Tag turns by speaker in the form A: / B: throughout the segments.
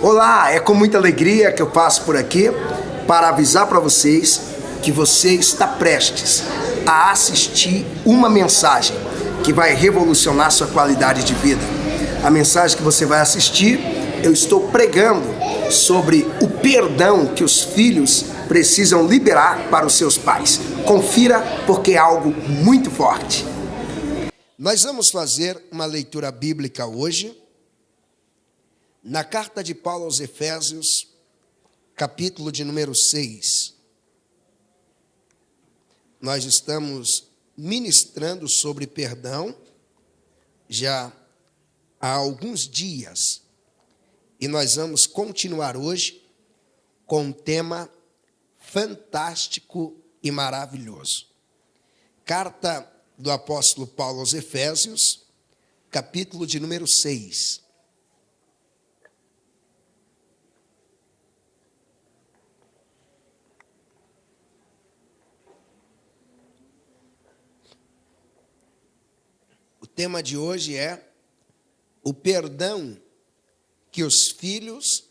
A: Olá, é com muita alegria que eu passo por aqui para avisar para vocês que você está prestes a assistir uma mensagem que vai revolucionar sua qualidade de vida. A mensagem que você vai assistir, eu estou pregando sobre o perdão que os filhos precisam liberar para os seus pais. Confira, porque é algo muito forte. Nós vamos fazer uma leitura bíblica hoje, na carta de Paulo aos Efésios, capítulo de número 6. Nós estamos ministrando sobre perdão já há alguns dias. E nós vamos continuar hoje com um tema fantástico e maravilhoso. Carta do apóstolo Paulo aos Efésios, capítulo de número 6. O tema de hoje é o perdão que os filhos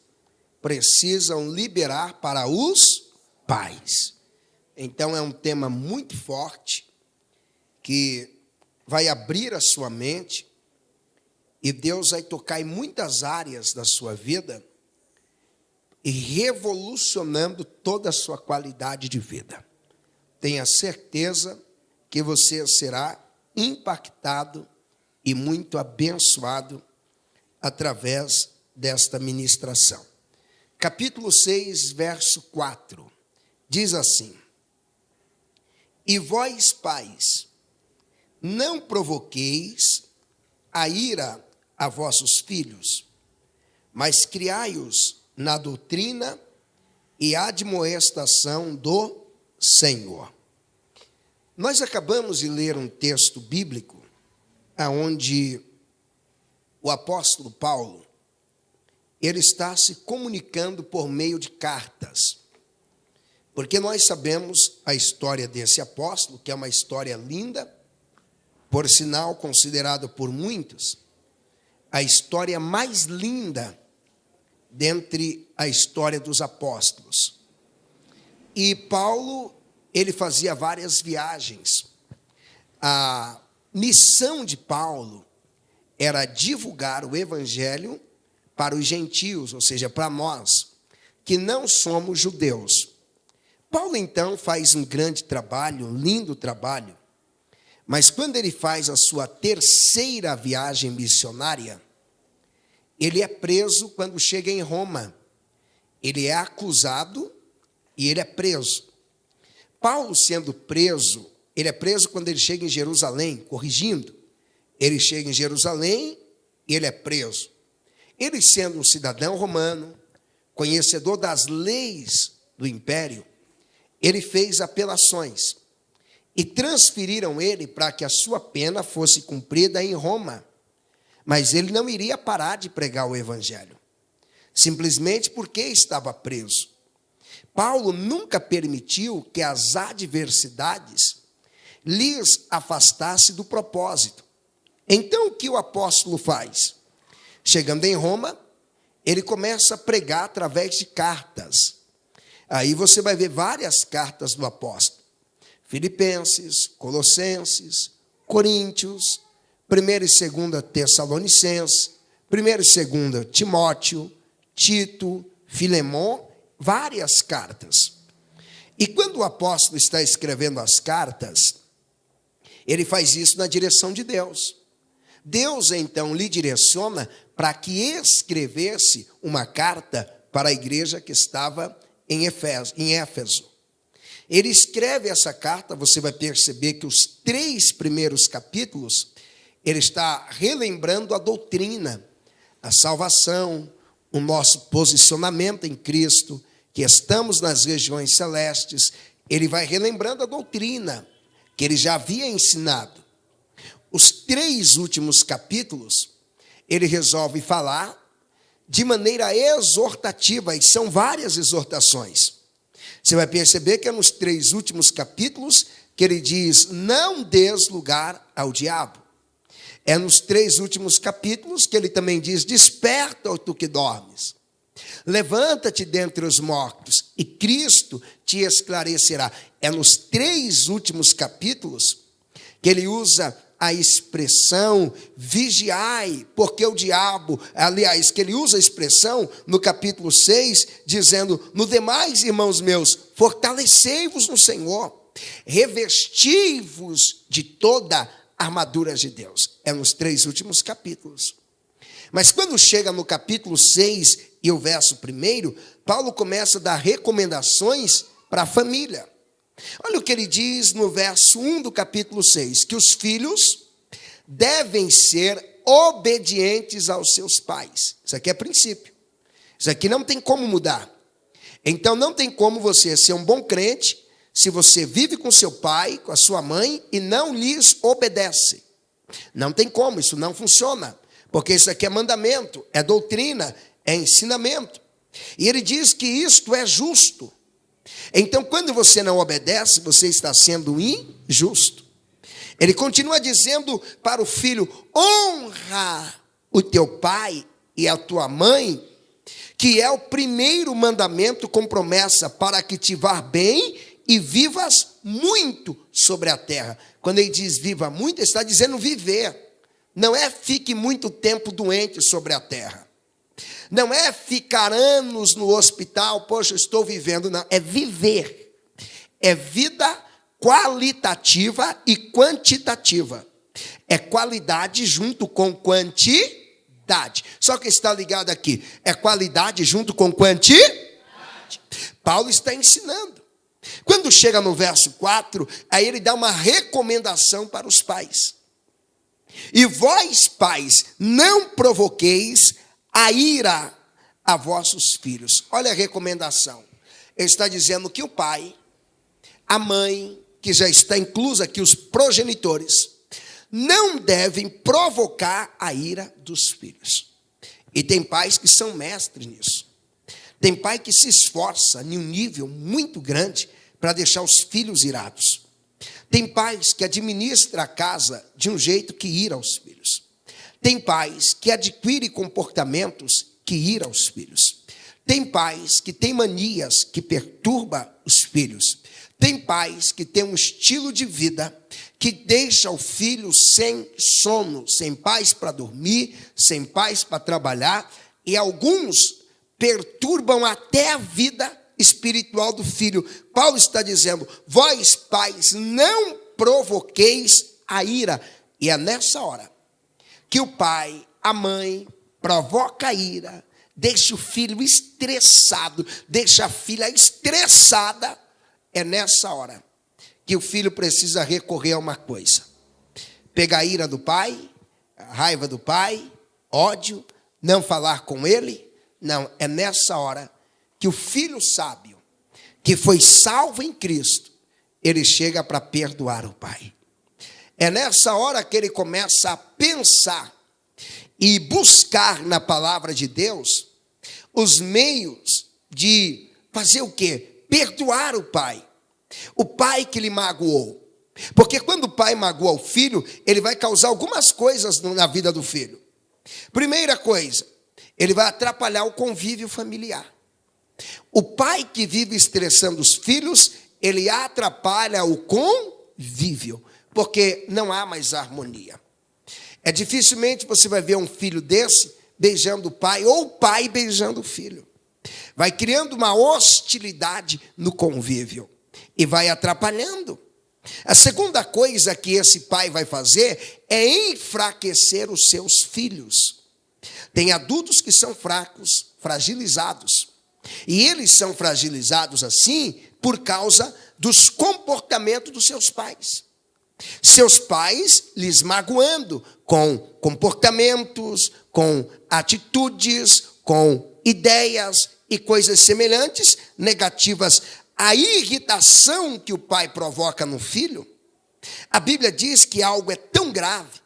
A: precisam liberar para os pais. Então é um tema muito forte que vai abrir a sua mente e Deus vai tocar em muitas áreas da sua vida e revolucionando toda a sua qualidade de vida. Tenha certeza que você será impactado e muito abençoado através desta ministração. Capítulo 6, verso 4, diz assim: E vós, pais, não provoqueis a ira a vossos filhos, mas criai-os na doutrina e admoestação do Senhor. Nós acabamos de ler um texto bíblico onde o apóstolo Paulo, ele está se comunicando por meio de cartas, porque nós sabemos a história desse apóstolo, que é uma história linda, por sinal considerada por muitos a história mais linda dentre a história dos apóstolos. E Paulo, ele fazia várias viagens. A missão de Paulo era divulgar o evangelho para os gentios, ou seja, para nós, que não somos judeus. Paulo, então, faz um grande trabalho, um lindo trabalho, mas quando ele faz a sua terceira viagem missionária, ele é preso quando chega em Roma. Ele é acusado e ele é preso. Paulo, sendo preso, ele é preso quando ele chega em Jerusalém, corrigindo. Ele chega em Jerusalém e ele é preso. Ele, sendo um cidadão romano, conhecedor das leis do império, ele fez apelações e transferiram ele para que a sua pena fosse cumprida em Roma. Mas ele não iria parar de pregar o evangelho, simplesmente porque estava preso. Paulo nunca permitiu que as adversidades lhes afastasse do propósito. Então, o que o apóstolo faz? Chegando em Roma, ele começa a pregar através de cartas. Aí você vai ver várias cartas do apóstolo: Filipenses, Colossenses, Coríntios, 1ª e 2ª Tessalonicenses, 1ª e 2ª Timóteo, Tito, Filemon, várias cartas. E quando o apóstolo está escrevendo as cartas, ele faz isso na direção de Deus. Deus, então, lhe direciona para que escrevesse uma carta para a igreja que estava em Éfeso. Ele escreve essa carta, você vai perceber que os 3 primeiros capítulos, ele está relembrando a doutrina, a salvação, o nosso posicionamento em Cristo, que estamos nas regiões celestes. Ele vai relembrando a doutrina que ele já havia ensinado. Os 3 últimos capítulos, ele resolve falar de maneira exortativa, e são várias exortações. Você vai perceber que é nos 3 últimos capítulos que ele diz: não des lugar ao diabo. É nos 3 últimos capítulos que ele também diz: desperta, ó tu que dormes. Levanta-te dentre os mortos e Cristo te esclarecerá. É nos 3 últimos capítulos que ele usa a expressão vigiai, porque o diabo, aliás, que ele usa a expressão no capítulo 6, dizendo: no demais, irmãos meus, fortalecei-vos no Senhor, revesti-vos de toda a armadura de Deus. É nos 3 últimos capítulos. Mas quando chega no capítulo 6 e o verso 1, Paulo começa a dar recomendações para a família. Olha o que ele diz no verso 1 do capítulo 6, que os filhos devem ser obedientes aos seus pais. Isso aqui é princípio. Isso aqui não tem como mudar. Então não tem como você ser um bom crente se você vive com seu pai, com a sua mãe e não lhes obedece. Não tem como, isso não funciona. Porque isso aqui é mandamento, é doutrina, é ensinamento. E ele diz que isto é justo. Então, quando você não obedece, você está sendo injusto. Ele continua dizendo para o filho: honra o teu pai e a tua mãe, que é o primeiro mandamento com promessa, para que te vá bem e vivas muito sobre a terra. Quando ele diz viva muito, ele está dizendo viver. Não é fique muito tempo doente sobre a terra. Não é ficar anos no hospital, poxa, estou vivendo. Não, é viver. É vida qualitativa e quantitativa. É qualidade junto com quantidade. Só que está ligado aqui. É qualidade junto com quantidade. Paulo está ensinando. Quando chega no verso 4, aí ele dá uma recomendação para os pais. E vós, pais, não provoqueis a ira a vossos filhos. Olha a recomendação. Ele está dizendo que o pai, a mãe, que já está inclusa aqui, os progenitores, não devem provocar a ira dos filhos. E tem pais que são mestres nisso. Tem pai que se esforça em um nível muito grande para deixar os filhos irados. Tem pais que administram a casa de um jeito que ira aos filhos. Tem pais que adquirem comportamentos que ira aos filhos. Tem pais que têm manias que perturbam os filhos. Tem pais que têm um estilo de vida que deixa o filho sem sono, sem paz para dormir, sem paz para trabalhar, e alguns perturbam até a vida espiritual do filho. Paulo está dizendo: vós, pais, não provoqueis a ira. E é nessa hora que o pai, a mãe, provoca a ira, deixa o filho estressado, deixa a filha estressada. É nessa hora que o filho precisa recorrer a uma coisa: pegar a ira do pai, a raiva do pai, ódio, não falar com ele. Não, é nessa hora que o filho sábio, que foi salvo em Cristo, ele chega para perdoar o pai. É nessa hora que ele começa a pensar e buscar na palavra de Deus os meios de fazer o quê? Perdoar o pai. O pai que lhe magoou. Porque quando o pai magoa o filho, ele vai causar algumas coisas na vida do filho. Primeira coisa, ele vai atrapalhar o convívio familiar. O pai que vive estressando os filhos, ele atrapalha o convívio, porque não há mais harmonia. É dificilmente você vai ver um filho desse beijando o pai, ou o pai beijando o filho. Vai criando uma hostilidade no convívio e vai atrapalhando. A segunda coisa que esse pai vai fazer é enfraquecer os seus filhos. Tem adultos que são fracos, fragilizados. E eles são fragilizados assim por causa dos comportamentos dos seus pais. Seus pais lhes magoando com comportamentos, com atitudes, com ideias e coisas semelhantes, negativas. A irritação que o pai provoca no filho, a Bíblia diz que algo é tão grave,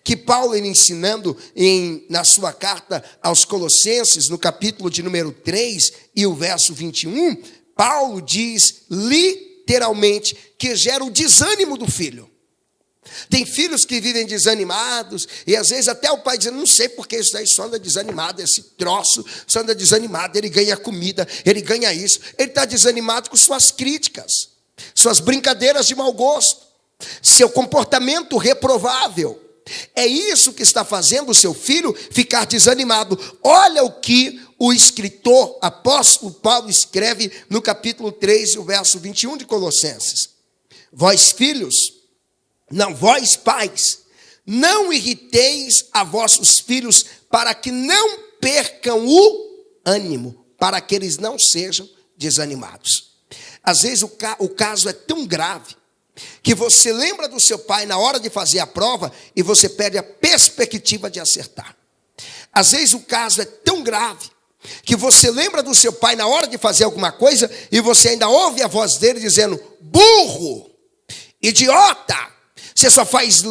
A: que Paulo, ele ensinando na sua carta aos Colossenses, no capítulo de número 3 e o verso 21, Paulo diz literalmente que gera o desânimo do filho. Tem filhos que vivem desanimados, e às vezes até o pai diz, não sei porque isso daí só anda desanimado, esse troço só anda desanimado, ele ganha comida, ele ganha isso. Ele está desanimado com suas críticas, suas brincadeiras de mau gosto, seu comportamento reprovável. É isso que está fazendo o seu filho ficar desanimado. Olha o que o escritor, apóstolo Paulo, escreve no capítulo 3, o verso 21 de Colossenses. Vós filhos, não, vós pais, não irriteis a vossos filhos para que não percam o ânimo, para que eles não sejam desanimados. Às vezes o caso é tão grave que você lembra do seu pai na hora de fazer a prova e você perde a perspectiva de acertar. Às vezes o caso é tão grave que você lembra do seu pai na hora de fazer alguma coisa e você ainda ouve a voz dele dizendo, burro, idiota, você só faz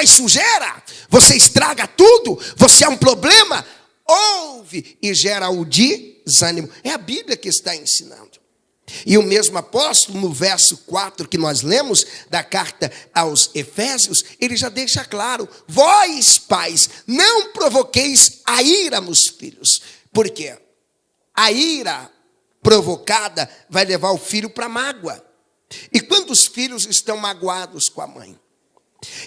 A: sujeira, você estraga tudo, você é um problema. Ouve e gera o desânimo. É a Bíblia que está ensinando. E o mesmo apóstolo, no verso 4 que nós lemos da carta aos Efésios, ele já deixa claro, vós pais, não provoqueis a ira nos filhos. Por quê? A ira provocada vai levar o filho para mágoa. E quando os filhos estão magoados com a mãe,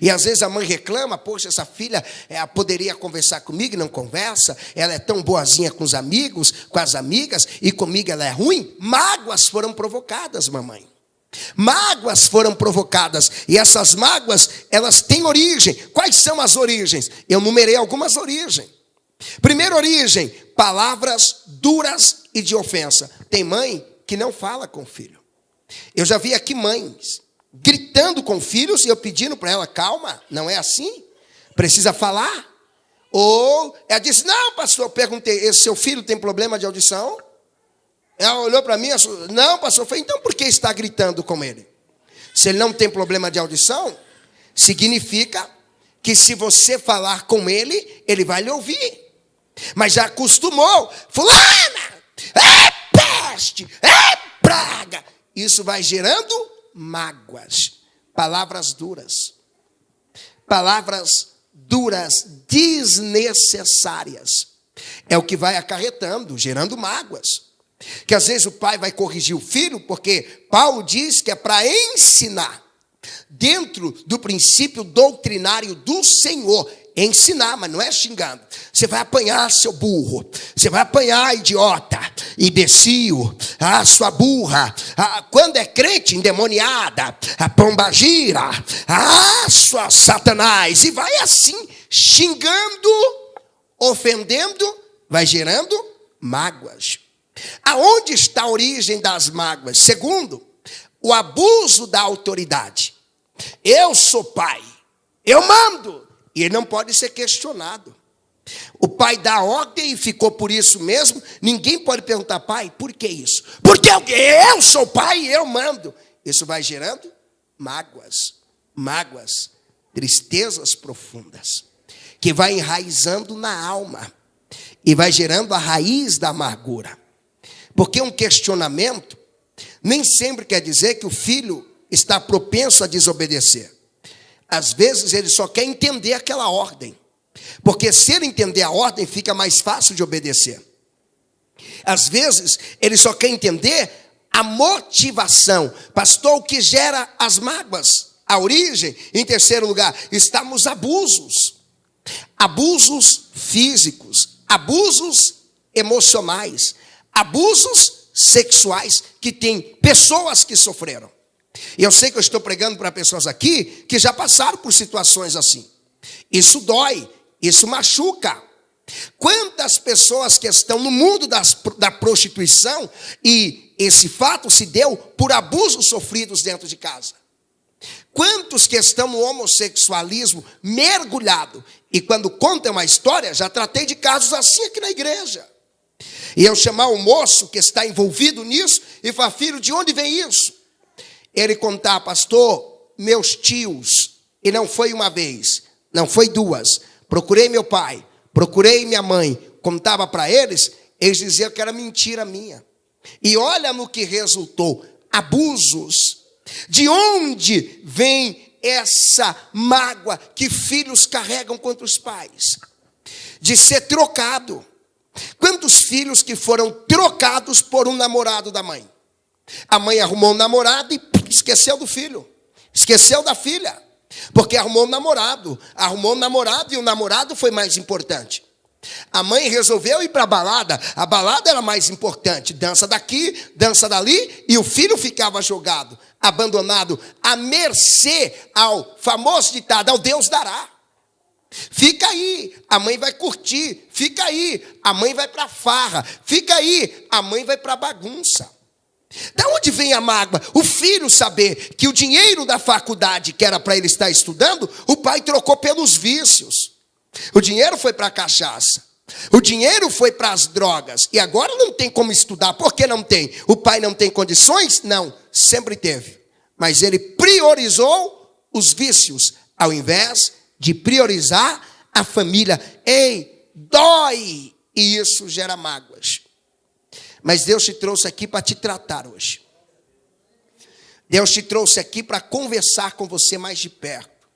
A: e às vezes a mãe reclama, poxa, essa filha poderia conversar comigo, não conversa, ela é tão boazinha com os amigos, com as amigas, e comigo ela é ruim. Mágoas foram provocadas, mamãe. Mágoas foram provocadas, e essas mágoas, elas têm origem. Quais são as origens? Eu numerei algumas origens. Primeira origem, palavras duras e de ofensa. Tem mãe que não fala com o filho. Eu já vi aqui mães gritando com filhos e eu pedindo para ela, calma, não é assim? Precisa falar? Ou ela disse, não, pastor, eu perguntei, esse seu filho tem problema de audição? Ela olhou para mim, não, pastor, eu falei, então por que está gritando com ele? Se ele não tem problema de audição, significa que se você falar com ele, ele vai lhe ouvir. Mas já acostumou, fulana, é peste, é praga. Isso vai gerando mágoas, palavras duras desnecessárias, é o que vai acarretando, gerando mágoas, que às vezes o pai vai corrigir o filho, porque Paulo diz que é para ensinar, dentro do princípio doutrinário do Senhor, ensinar, mas não é xingando. Você vai apanhar, seu burro. Você vai apanhar, idiota, imbecil, sua burra. Quando é crente, endemoniada, a pombagira, sua satanás. E vai assim, xingando, ofendendo, vai gerando mágoas. Aonde está a origem das mágoas? Segundo, o abuso da autoridade. Eu sou pai, eu mando. E ele não pode ser questionado. O pai dá ordem e ficou por isso mesmo. Ninguém pode perguntar, pai, por que isso? Porque eu sou pai e eu mando. Isso vai gerando mágoas, tristezas profundas, que vai enraizando na alma e vai gerando a raiz da amargura. Porque um questionamento nem sempre quer dizer que o filho está propenso a desobedecer. Às vezes ele só quer entender aquela ordem, porque se ele entender a ordem, fica mais fácil de obedecer. Às vezes ele só quer entender a motivação. Pastor, o que gera as mágoas? A origem, em terceiro lugar, está nos abusos. Abusos físicos, abusos emocionais, abusos sexuais, que tem pessoas que sofreram. E eu sei que eu estou pregando para pessoas aqui que já passaram por situações assim. Isso dói, isso machuca. Quantas pessoas que estão no mundo da prostituição e esse fato se deu por abusos sofridos dentro de casa? Quantos que estão no homossexualismo mergulhado? E quando contam uma história, já tratei de casos assim aqui na igreja. E eu chamar o moço que está envolvido nisso e falar, filho, de onde vem isso? Ele contar, pastor, meus tios, e não foi uma vez, não foi duas, procurei meu pai, procurei minha mãe, contava para eles diziam que era mentira minha. E olha no que resultou, abusos. De onde vem essa mágoa que filhos carregam contra os pais, de ser trocado. Quantos filhos que foram trocados por um namorado da mãe? A mãe arrumou um namorado e esqueceu do filho, esqueceu da filha, porque arrumou um namorado e o namorado foi mais importante. A mãe resolveu ir para a balada era mais importante, dança daqui, dança dali, e o filho ficava jogado, abandonado, à mercê ao famoso ditado, ao Deus dará. Fica aí, a mãe vai curtir, fica aí, a mãe vai para a farra, fica aí, a mãe vai para a bagunça. Da onde vem a mágoa? O filho saber que o dinheiro da faculdade, que era para ele estar estudando, o pai trocou pelos vícios. O dinheiro foi para a cachaça, o dinheiro foi para as drogas, e agora não tem como estudar. Por que não tem? O pai não tem condições? Não, sempre teve. Mas ele priorizou os vícios, ao invés de priorizar a família. Ei, dói, e isso gera mágoas. Mas Deus te trouxe aqui para te tratar hoje. Deus te trouxe aqui para conversar com você mais de perto.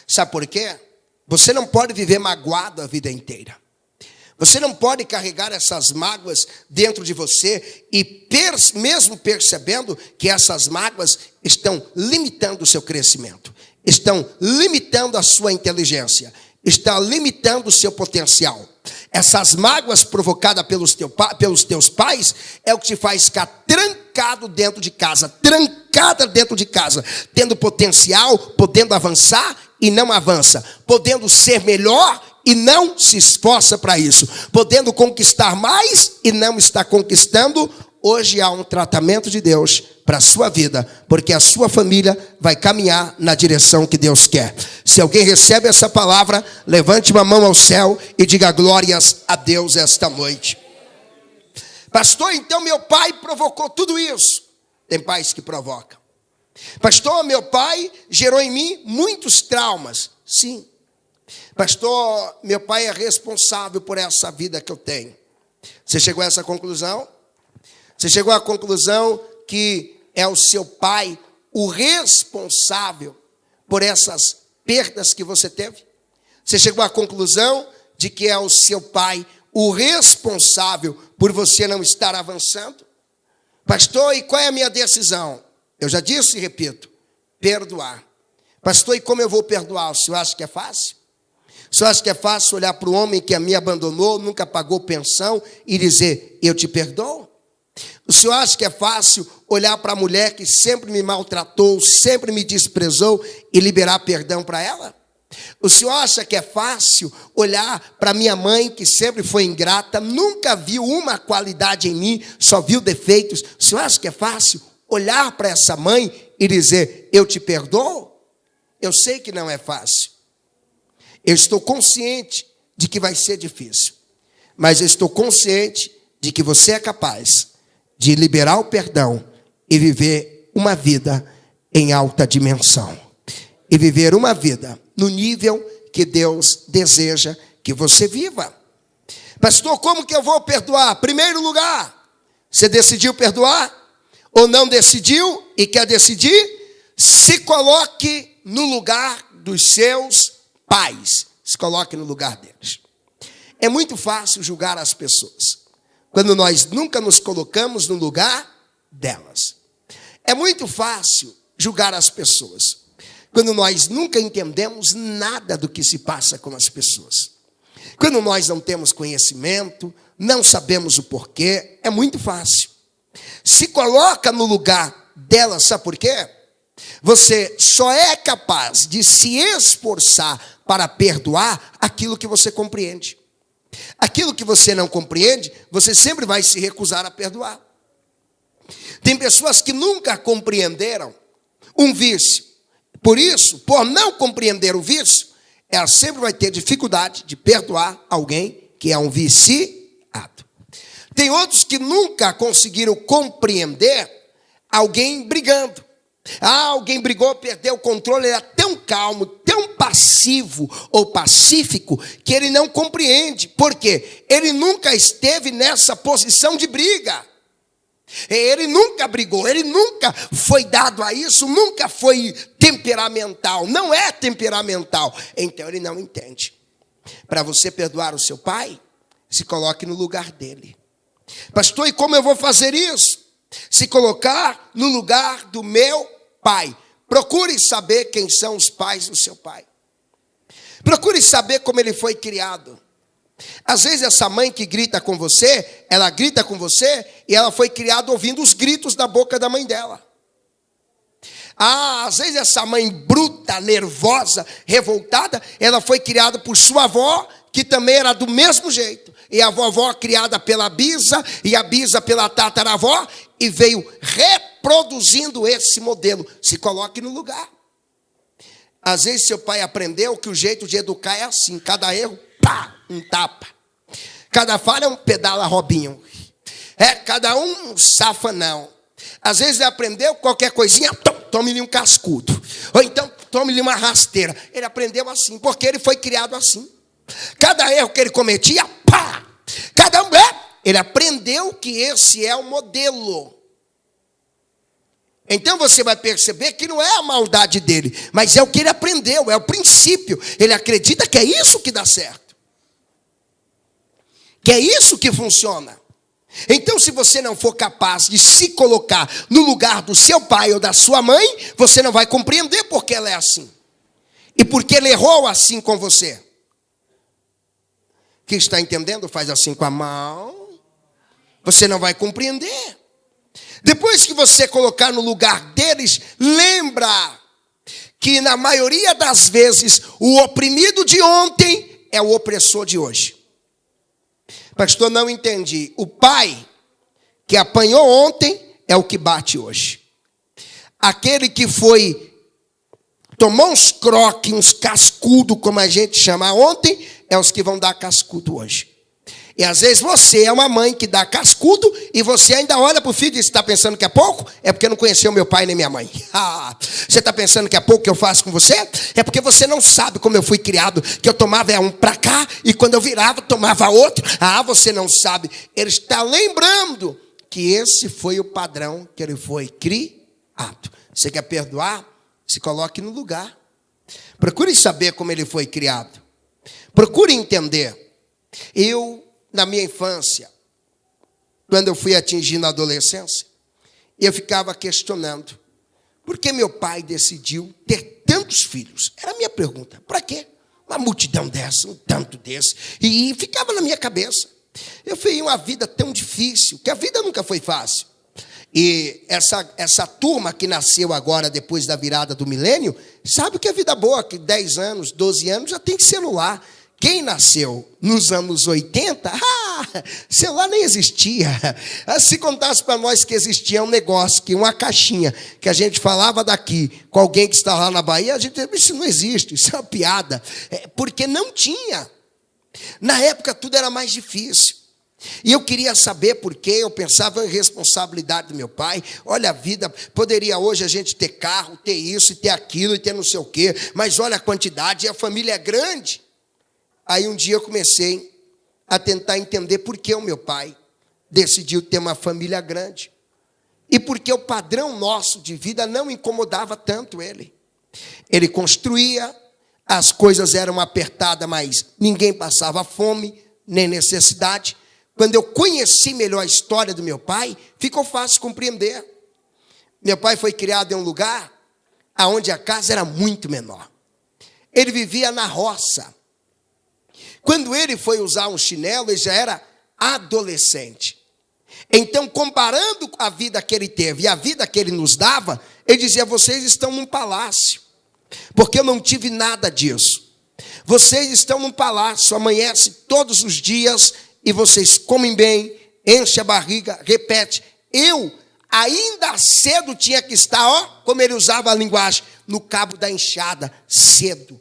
A: Sabe por quê? Você não pode viver magoado a vida inteira. Você não pode carregar essas mágoas dentro de você e mesmo percebendo que essas mágoas estão limitando o seu crescimento, estão limitando a sua inteligência, estão limitando o seu potencial. Essas mágoas provocadas pelos teus pais é o que te faz ficar trancado dentro de casa, trancada dentro de casa, tendo potencial, podendo avançar e não avança, podendo ser melhor e não se esforça para isso, podendo conquistar mais e não está conquistando. Hoje há um tratamento de Deus para a sua vida, porque a sua família vai caminhar na direção que Deus quer. Se alguém recebe essa palavra, levante uma mão ao céu e diga glórias a Deus esta noite. Pastor, então meu pai provocou tudo isso. Tem pais que provocam. Pastor, meu pai gerou em mim muitos traumas. Sim. Pastor, meu pai é responsável por essa vida que eu tenho. Você chegou a essa conclusão? Você chegou à conclusão que é o seu pai o responsável por essas perdas que você teve? Você chegou à conclusão de que é o seu pai o responsável por você não estar avançando? Pastor, e qual é a minha decisão? Eu já disse e repito, perdoar. Pastor, e como eu vou perdoar? O senhor acha que é fácil? O senhor acha que é fácil olhar para o homem que me abandonou, nunca pagou pensão e dizer, eu te perdoo? O senhor acha que é fácil olhar para a mulher que sempre me maltratou, sempre me desprezou e liberar perdão para ela? O senhor acha que é fácil olhar para minha mãe que sempre foi ingrata, nunca viu uma qualidade em mim, só viu defeitos? O senhor acha que é fácil olhar para essa mãe e dizer, eu te perdoo? Eu sei que não é fácil. Eu estou consciente de que vai ser difícil, mas eu estou consciente de que você é capaz de liberar o perdão e viver uma vida em alta dimensão. E viver uma vida no nível que Deus deseja que você viva. Pastor, como que eu vou perdoar? Primeiro lugar, você decidiu perdoar? Ou não decidiu e quer decidir? Se coloque no lugar dos seus pais. Se coloque no lugar deles. É muito fácil julgar as pessoas quando nós nunca nos colocamos no lugar delas. É muito fácil julgar as pessoas quando nós nunca entendemos nada do que se passa com as pessoas. Quando nós não temos conhecimento, não sabemos o porquê, é muito fácil. Se coloca no lugar delas, sabe por quê? Você só é capaz de se esforçar para perdoar aquilo que você compreende. Aquilo que você não compreende, você sempre vai se recusar a perdoar. Tem pessoas que nunca compreenderam um vício. Por isso, por não compreender o vício, ela sempre vai ter dificuldade de perdoar alguém que é um viciado. Tem outros que nunca conseguiram compreender alguém brigando. Alguém brigou, perdeu o controle, ele era tão calmo, tão passivo ou pacífico, que ele não compreende. Por quê? Ele nunca esteve nessa posição de briga. Ele nunca brigou, ele nunca foi dado a isso, nunca foi temperamental, não é temperamental. Então ele não entende. Para você perdoar o seu pai, se coloque no lugar dele. Pastor, e como eu vou fazer isso? Se colocar no lugar do meu pai. Procure saber quem são os pais do seu pai. Procure saber como ele foi criado. Às vezes essa mãe que grita com você, ela grita com você e ela foi criada ouvindo os gritos da boca da mãe dela. Às vezes essa mãe bruta, nervosa, revoltada, ela foi criada por sua avó, que também era do mesmo jeito. E a vovó criada pela bisa, e a bisa pela tataravó, e veio reproduzindo esse modelo. Se coloque no lugar. Às vezes seu pai aprendeu que o jeito de educar é assim, cada erro, pá, um tapa. Cada falha, um pedala Robinho. Cada um safanão. Às vezes ele aprendeu qualquer coisinha, tome-lhe um cascudo. Ou então, tome-lhe uma rasteira. Ele aprendeu assim, porque ele foi criado assim. Cada erro que ele cometia, pá! Ele aprendeu que esse é o modelo. Então você vai perceber que não é a maldade dele, mas é o que ele aprendeu, é o princípio. Ele acredita que é isso que dá certo. Que é isso que funciona. Então, se você não for capaz de se colocar no lugar do seu pai ou da sua mãe, você não vai compreender porque ela é assim. E porque ele errou assim com você. Quem está entendendo, faz assim com a mão. Você não vai compreender. Depois que você colocar no lugar deles, lembra que na maioria das vezes o oprimido de ontem é o opressor de hoje. Pastor, não entendi. O pai que apanhou ontem é o que bate hoje. Aquele que tomou uns croques, uns cascudos, como a gente chama ontem, é os que vão dar cascudo hoje. E às vezes você é uma mãe que dá cascudo e você ainda olha para o filho e diz, está pensando que é pouco? É porque não conheceu meu pai nem minha mãe. Você está pensando que é pouco que eu faço com você? É porque você não sabe como eu fui criado, que eu tomava um para cá e quando eu virava tomava outro. Você não sabe. Ele está lembrando que esse foi o padrão que ele foi criado. Você quer perdoar? Se coloque no lugar. Procure saber como ele foi criado. Procure entender. Na minha infância, quando eu fui atingindo a adolescência, eu ficava questionando, por que meu pai decidiu ter tantos filhos? Era a minha pergunta, para quê? Uma multidão dessa, um tanto desse, e ficava na minha cabeça. Eu fui uma vida tão difícil, que a vida nunca foi fácil. E essa turma que nasceu agora, depois da virada do milênio, sabe que é vida boa, que 10 anos, 12 anos já tem celular. Quem nasceu nos anos 80, celular nem existia. Se contasse para nós que existia um negócio, uma caixinha, que a gente falava daqui, com alguém que está lá na Bahia, a gente dizia, isso não existe, isso é uma piada. Porque não tinha. Na época tudo era mais difícil. E eu queria saber por quê, eu pensava em responsabilidade do meu pai. Olha a vida, poderia hoje a gente ter carro, ter isso e ter aquilo e ter não sei o quê, mas olha a quantidade, e a família é grande. Aí um dia eu comecei a tentar entender por que o meu pai decidiu ter uma família grande. E porque o padrão nosso de vida não incomodava tanto ele. Ele construía, as coisas eram apertadas, mas ninguém passava fome, nem necessidade. Quando eu conheci melhor a história do meu pai, ficou fácil compreender. Meu pai foi criado em um lugar onde a casa era muito menor. Ele vivia na roça. Quando ele foi usar um chinelo, ele já era adolescente. Então, comparando a vida que ele teve e a vida que ele nos dava, ele dizia, vocês estão num palácio, porque eu não tive nada disso. Vocês estão num palácio, amanhece todos os dias, e vocês comem bem, enchem a barriga, repete. Eu, ainda cedo, tinha que estar, como ele usava a linguagem, no cabo da enxada, cedo.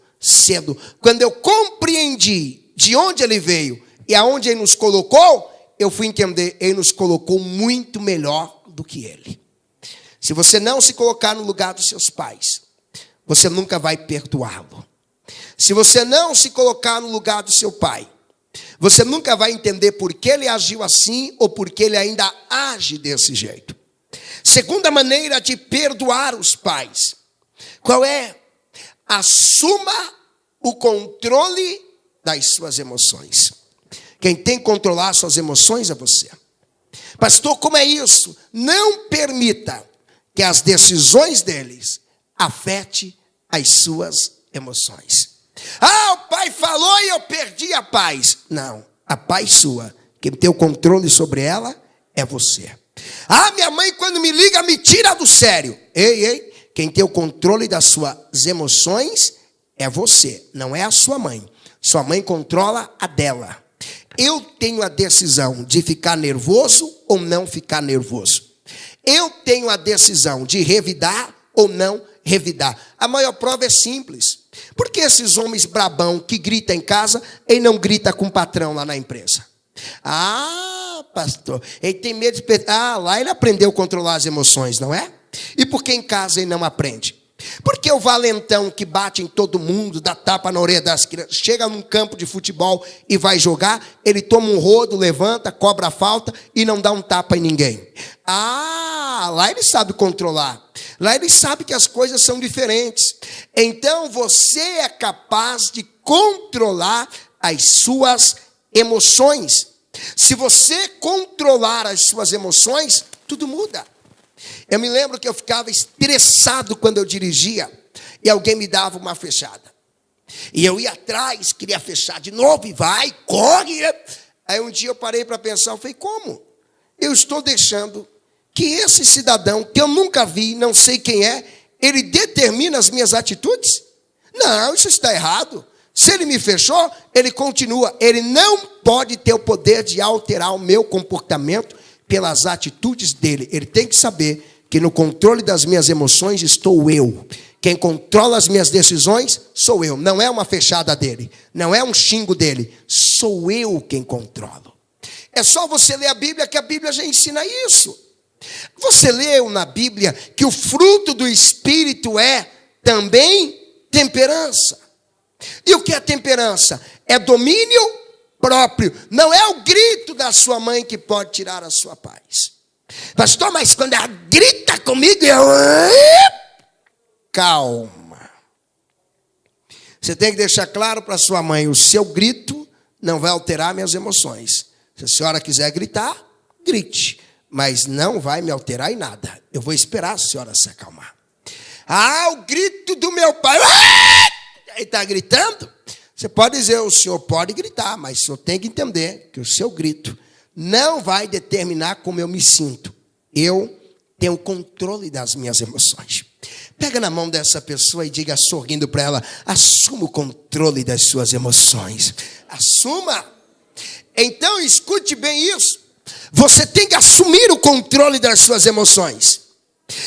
A: Quando eu compreendi de onde ele veio e aonde ele nos colocou, eu fui entender, ele nos colocou muito melhor do que ele. Se você não se colocar no lugar dos seus pais, você nunca vai perdoá-lo. Se você não se colocar no lugar do seu pai, Você nunca vai entender por que ele agiu assim ou por que ele ainda age desse jeito. Segunda maneira de perdoar os pais. Qual é? Assuma o controle das suas emoções. Quem tem que controlar suas emoções é você. Pastor, como é isso? Não permita que as decisões deles afetem as suas emoções. O pai falou e eu perdi a paz. Não, a paz sua. Quem tem o controle sobre ela é você. Minha mãe quando me liga me tira do sério. Ei, quem tem o controle das suas emoções é você, não é a sua mãe. Sua mãe controla a dela. Eu tenho a decisão de ficar nervoso ou não ficar nervoso. Eu tenho a decisão de revidar ou não revidar. A maior prova é simples. Por que esses homens brabão que gritam em casa e não gritam com o patrão lá na empresa? Pastor, ele tem medo de... lá ele aprendeu a controlar as emoções, não é? E por que em casa ele não aprende? Porque o valentão que bate em todo mundo, dá tapa na orelha das crianças, chega num campo de futebol e vai jogar, ele toma um rodo, levanta, cobra a falta e não dá um tapa em ninguém. Lá ele sabe controlar. Lá ele sabe que as coisas são diferentes. Então você é capaz de controlar as suas emoções. Se você controlar as suas emoções, tudo muda. Eu me lembro que eu ficava estressado quando eu dirigia e alguém me dava uma fechada. E eu ia atrás, queria fechar de novo e vai, corre. Aí um dia eu parei para pensar, eu falei, como? Eu estou deixando que esse cidadão, que eu nunca vi, não sei quem é, ele determina as minhas atitudes? Não, isso está errado. Se ele me fechou, ele continua. Ele não pode ter o poder de alterar o meu comportamento pelas atitudes dele. Ele tem que saber que no controle das minhas emoções estou eu. Quem controla as minhas decisões sou eu. Não é uma fechada dele. Não é um xingo dele. Sou eu quem controlo. É só você ler a Bíblia que a Bíblia já ensina isso. Você leu na Bíblia que o fruto do Espírito é também temperança. E o que é temperança? É domínio próprio. Não é o grito da sua mãe que pode tirar a sua paz. Pastor, mas quando ela grita comigo, eu... Calma. Você tem que deixar claro para sua mãe, o seu grito não vai alterar minhas emoções. Se a senhora quiser gritar, grite. Mas não vai me alterar em nada. Eu vou esperar a senhora se acalmar. O grito do meu pai... Ele está gritando? Você pode dizer, o senhor pode gritar, mas o senhor tem que entender que o seu grito não vai determinar como eu me sinto. Eu tenho controle das minhas emoções. Pega na mão dessa pessoa e diga sorrindo para ela, assuma o controle das suas emoções. Assuma. Então escute bem isso. Você tem que assumir o controle das suas emoções.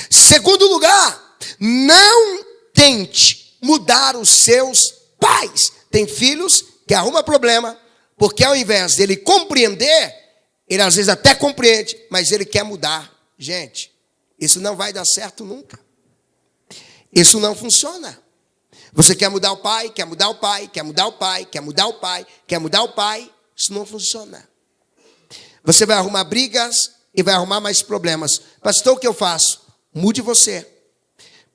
A: Segundo lugar, não tente mudar os seus pais. Tem filhos que arrumam problema, porque ao invés dele compreender, ele às vezes até compreende, mas ele quer mudar. Gente, isso não vai dar certo nunca. Isso não funciona. Você quer mudar o pai, quer mudar o pai, quer mudar o pai, quer mudar o pai, quer mudar o pai. Isso não funciona. Você vai arrumar brigas e vai arrumar mais problemas. Pastor, o que eu faço? Mude você.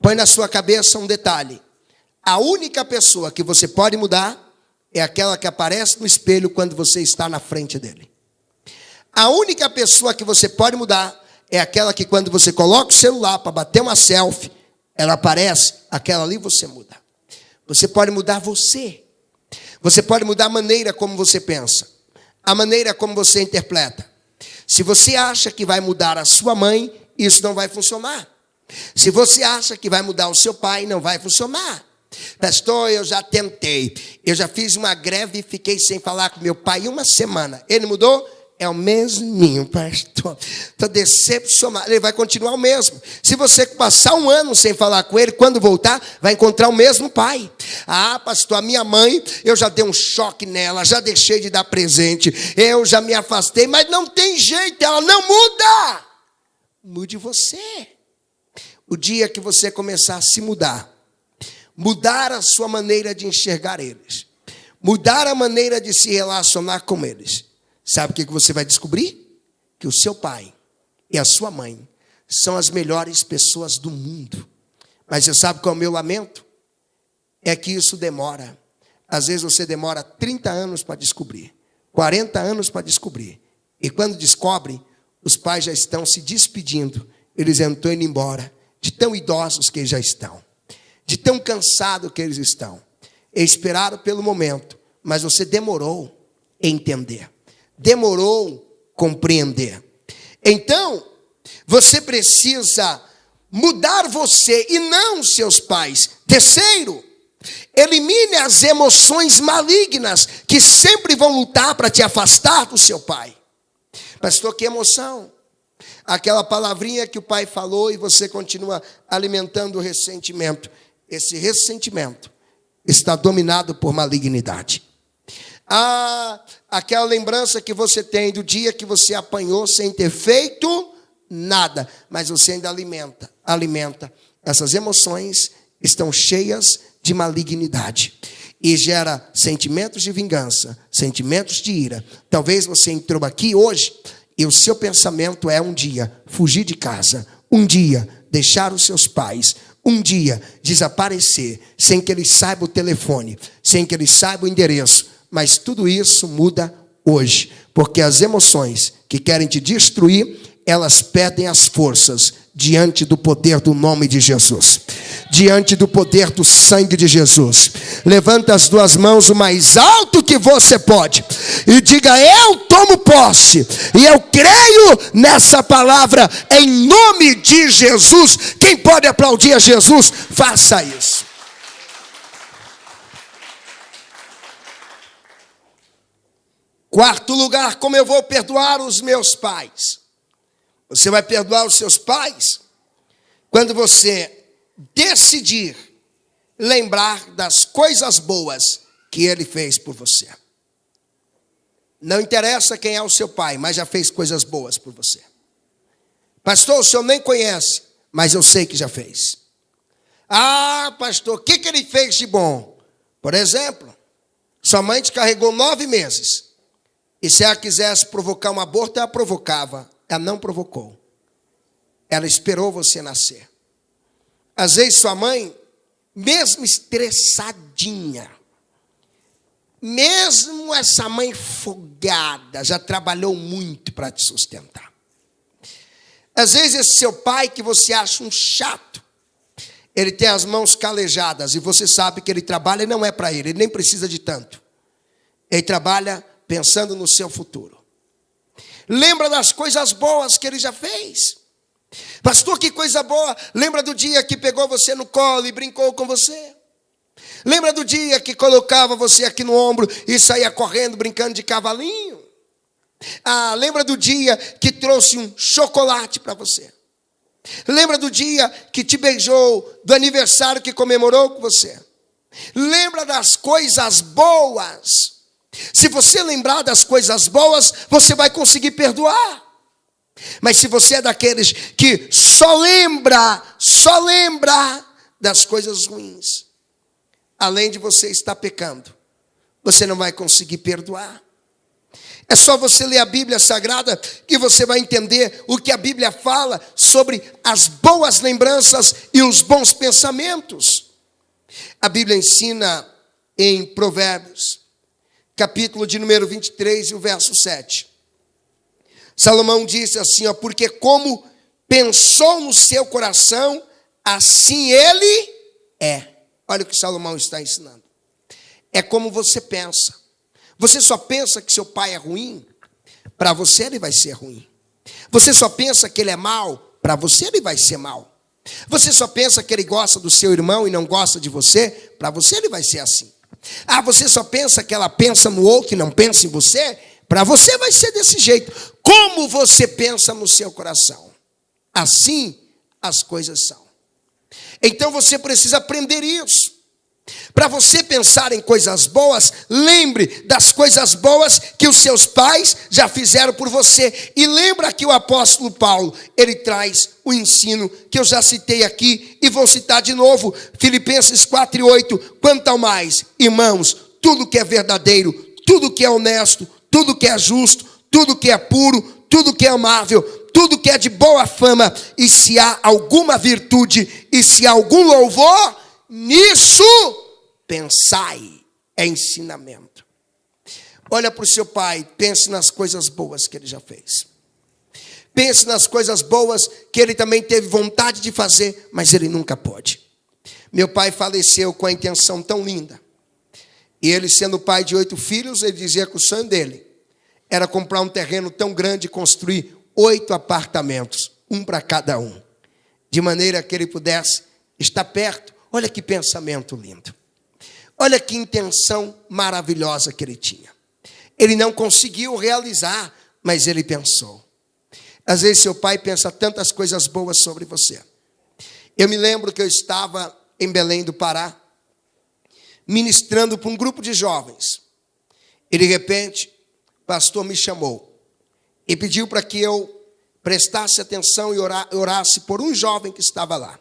A: Põe na sua cabeça um detalhe. A única pessoa que você pode mudar é aquela que aparece no espelho quando você está na frente dele. A única pessoa que você pode mudar é aquela que quando você coloca o celular para bater uma selfie, ela aparece, aquela ali você muda. Você pode mudar você. Você pode mudar a maneira como você pensa. A maneira como você interpreta. Se você acha que vai mudar a sua mãe, isso não vai funcionar. Se você acha que vai mudar o seu pai, não vai funcionar. Pastor, eu já tentei. Eu já fiz uma greve e fiquei sem falar com meu pai uma semana. Ele mudou? É o mesminho, pastor. Estou decepcionado. Ele vai continuar o mesmo. Se você passar um ano sem falar com ele, quando voltar, vai encontrar o mesmo pai. Pastor, a minha mãe, eu já dei um choque nela, já deixei de dar presente, eu já me afastei, mas não tem jeito, ela não muda. Mude você. O dia que você começar a se mudar, mudar a sua maneira de enxergar eles, mudar a maneira de se relacionar com eles, sabe o que você vai descobrir? Que o seu pai e a sua mãe são as melhores pessoas do mundo. Mas você sabe qual é o meu lamento? É que isso demora. Às vezes você demora 30 anos para descobrir, 40 anos para descobrir. E quando descobre, os pais já estão se despedindo. Eles estão indo embora, de tão idosos que eles já estão, de tão cansados que eles estão. Eles esperaram pelo momento, mas você demorou a entender, demorou a compreender. Então, você precisa mudar você e não seus pais. Terceiro, elimine as emoções malignas que sempre vão lutar para te afastar do seu pai. Pastor, que emoção? Aquela palavrinha que o pai falou e você continua alimentando o ressentimento. Esse ressentimento está dominado por malignidade. Aquela lembrança que você tem do dia que você apanhou sem ter feito nada, mas você ainda alimenta. Essas emoções estão cheias de malignidade e gera sentimentos de vingança, sentimentos de ira. Talvez você entrou aqui hoje e o seu pensamento é um dia fugir de casa, um dia deixar os seus pais, um dia desaparecer sem que eles saibam o telefone, sem que eles saibam o endereço. Mas tudo isso muda hoje, porque as emoções que querem te destruir, elas perdem as forças diante do poder do nome de Jesus, diante do poder do sangue de Jesus. Levanta as duas mãos o mais alto que você pode e diga: eu tomo posse e eu creio nessa palavra em nome de Jesus. Quem pode aplaudir a Jesus, faça isso. Quarto lugar, como eu vou perdoar os meus pais? Você vai perdoar os seus pais quando você decidir lembrar das coisas boas que ele fez por você. Não interessa quem é o seu pai, mas já fez coisas boas por você. Pastor, o senhor nem conhece, mas eu sei que já fez. Pastor, o que ele fez de bom? Por exemplo, sua mãe te carregou 9 meses. E se ela quisesse provocar um aborto, ela provocava. Ela não provocou. Ela esperou você nascer. Às vezes sua mãe, mesmo estressadinha, mesmo essa mãe folgada, já trabalhou muito para te sustentar. Às vezes esse seu pai que você acha um chato, ele tem as mãos calejadas e você sabe que ele trabalha e não é para ele nem precisa de tanto. Ele trabalha pensando no seu futuro. Lembra das coisas boas que ele já fez. Pastor, que coisa boa. Lembra do dia que pegou você no colo e brincou com você? Lembra do dia que colocava você aqui no ombro e saía correndo, brincando de cavalinho? Lembra do dia que trouxe um chocolate para você? Lembra do dia que te beijou, do aniversário que comemorou com você? Lembra das coisas boas. Se você lembrar das coisas boas, você vai conseguir perdoar. Mas se você é daqueles que só lembra das coisas ruins, além de você estar pecando, você não vai conseguir perdoar. É só você ler a Bíblia Sagrada que você vai entender o que a Bíblia fala sobre as boas lembranças e os bons pensamentos. A Bíblia ensina em Provérbios, capítulo de número 23 e o verso 7. Salomão disse assim, porque como pensou no seu coração, assim ele é. Olha o que Salomão está ensinando. É como você pensa. Você só pensa que seu pai é ruim, para você ele vai ser ruim. Você só pensa que ele é mau, para você ele vai ser mau. Você só pensa que ele gosta do seu irmão e não gosta de você, para você ele vai ser assim. Você só pensa que ela pensa no outro e não pensa em você, para você vai ser desse jeito. Como você pensa no seu coração, assim as coisas são. Então você precisa aprender isso. Para você pensar em coisas boas, lembre das coisas boas que os seus pais já fizeram por você. E lembra que o apóstolo Paulo, ele traz o ensino que eu já citei aqui e vou citar de novo. Filipenses 4:8. Quanto ao mais, irmãos, tudo que é verdadeiro, tudo que é honesto, tudo que é justo, tudo que é puro, tudo que é amável, tudo que é de boa fama, e se há alguma virtude, e se há algum louvor, nisso pensai. É ensinamento. Olha para o seu pai, pense nas coisas boas que ele já fez. Pense nas coisas boas que ele também teve vontade de fazer, mas ele nunca pôde. Meu pai faleceu com a intenção tão linda. E ele, sendo pai de 8 filhos, ele dizia que o sonho dele era comprar um terreno tão grande e construir 8 apartamentos, um para cada um, de maneira que ele pudesse estar perto. Olha que pensamento lindo. Olha que intenção maravilhosa que ele tinha. Ele não conseguiu realizar, mas ele pensou. Às vezes seu pai pensa tantas coisas boas sobre você. Eu me lembro que eu estava em Belém do Pará, ministrando para um grupo de jovens. E de repente, o pastor me chamou e pediu para que eu prestasse atenção e orasse por um jovem que estava lá.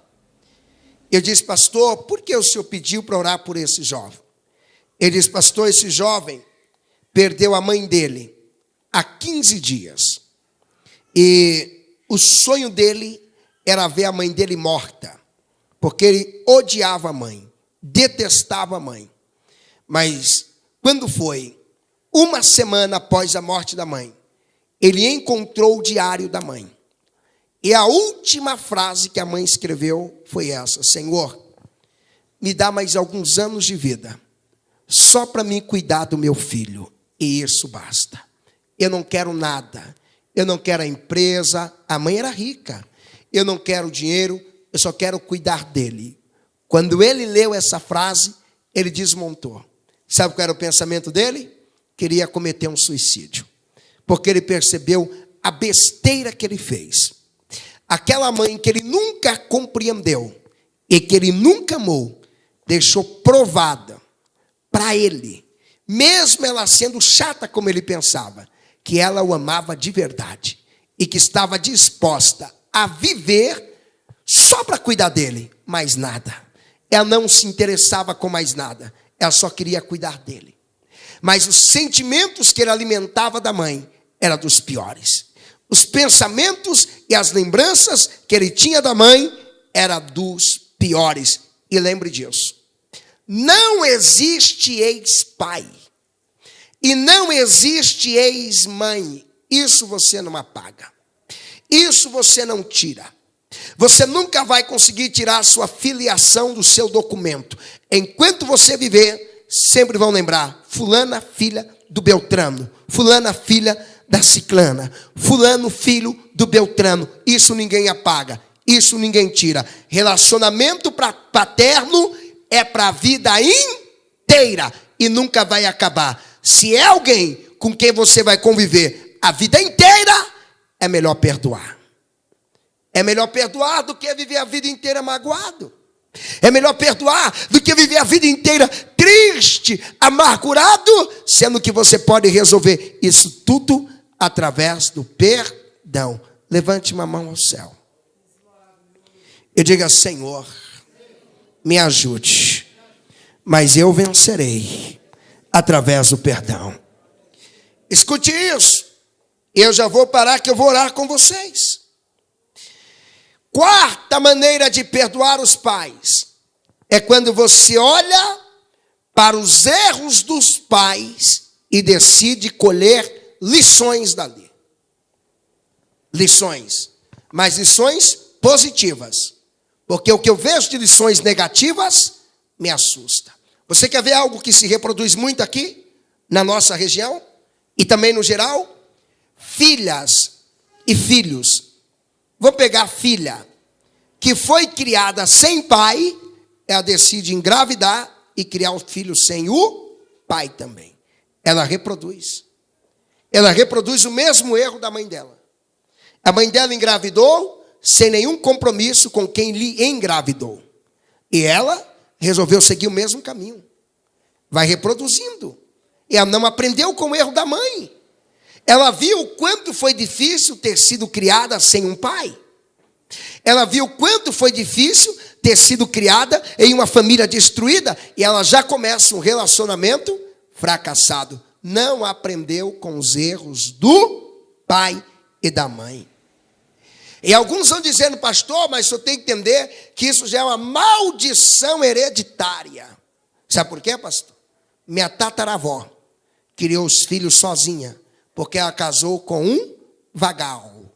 A: Eu disse: pastor, por que o senhor pediu para orar por esse jovem? Ele disse: pastor, esse jovem perdeu a mãe dele há 15 dias. E o sonho dele era ver a mãe dele morta, porque ele odiava a mãe, detestava a mãe. Mas quando foi uma semana após a morte da mãe, ele encontrou o diário da mãe. E a última frase que a mãe escreveu foi essa: Senhor, me dá mais alguns anos de vida, só para mim cuidar do meu filho, e isso basta. Eu não quero nada, eu não quero a empresa, a mãe era rica, eu não quero dinheiro, eu só quero cuidar dele. Quando ele leu essa frase, ele desmontou. Sabe qual era o pensamento dele? Queria cometer um suicídio, porque ele percebeu a besteira que ele fez. Aquela mãe que ele nunca compreendeu e que ele nunca amou, deixou provada para ele, mesmo ela sendo chata como ele pensava, que ela o amava de verdade e que estava disposta a viver só para cuidar dele, mais nada. Ela não se interessava com mais nada, ela só queria cuidar dele. Mas os sentimentos que ele alimentava da mãe eram dos piores. Os pensamentos e as lembranças que ele tinha da mãe eram dos piores. E lembre disso: não existe ex-pai e não existe ex-mãe. Isso você não apaga, isso você não tira. Você nunca vai conseguir tirar a sua filiação do seu documento. Enquanto você viver, sempre vão lembrar: fulana, filha do Beltrano, fulana, filha da Ciclana, fulano, filho do Beltrano. Isso ninguém apaga, isso ninguém tira. Relacionamento paterno é para a vida inteira e nunca vai acabar. Se é alguém com quem você vai conviver a vida inteira, é melhor perdoar. É melhor perdoar do que viver a vida inteira magoado. É melhor perdoar do que viver a vida inteira triste, amargurado, sendo que você pode resolver isso tudo através do perdão. Levante uma mão ao céu e diga: Senhor, me ajude, mas eu vencerei através do perdão. Escute isso, eu já vou parar, que eu vou orar com vocês. Quarta maneira de perdoar os pais é quando você olha para os erros dos pais e decide colher lições dali. Lições, mas lições positivas, porque o que eu vejo de lições negativas me assusta. Você quer ver algo que se reproduz muito aqui na nossa região e também no geral? Filhas e filhos. Vou pegar a filha que foi criada sem pai, ela decide engravidar e criar o filho sem o pai também. Ela reproduz. Ela reproduz o mesmo erro da mãe dela. A mãe dela engravidou sem nenhum compromisso com quem lhe engravidou. E ela resolveu seguir o mesmo caminho. Vai reproduzindo. E ela não aprendeu com o erro da mãe. Ela viu o quanto foi difícil ter sido criada sem um pai. Ela viu o quanto foi difícil ter sido criada em uma família destruída. E ela já começa um relacionamento fracassado. Não aprendeu com os erros do pai e da mãe. E alguns estão dizendo, pastor, mas o senhor tem que entender que isso já é uma maldição hereditária. Sabe por quê, pastor? Minha tataravó criou os filhos sozinha, porque ela casou com um vagabundo.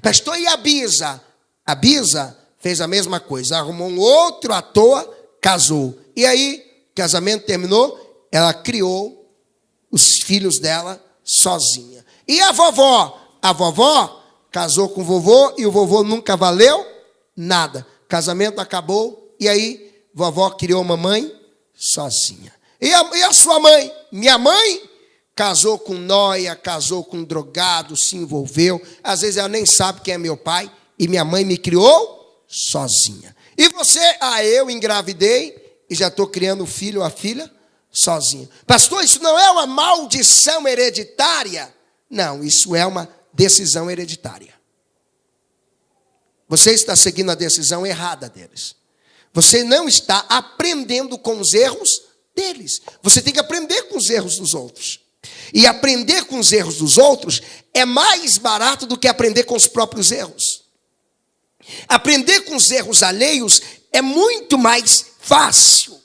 A: Pastor, e a Bisa? A Bisa fez a mesma coisa, arrumou um outro à toa, casou. E aí, o casamento terminou, ela criou os filhos dela sozinha. E a vovó? A vovó casou com o vovô e o vovô nunca valeu nada. Casamento acabou e aí vovó criou mamãe sozinha. E a sua mãe? Minha mãe casou com nóia, casou com drogado, se envolveu. Às vezes ela nem sabe quem é meu pai e minha mãe me criou sozinha. E você? Eu engravidei e já estou criando o filho ou a filha sozinha. Pastor, isso não é uma maldição hereditária? Não, isso é uma decisão hereditária. Você está seguindo a decisão errada deles. Você não está aprendendo com os erros deles. Você tem que aprender com os erros dos outros. E aprender com os erros dos outros é mais barato do que aprender com os próprios erros. Aprender com os erros alheios é muito mais fácil.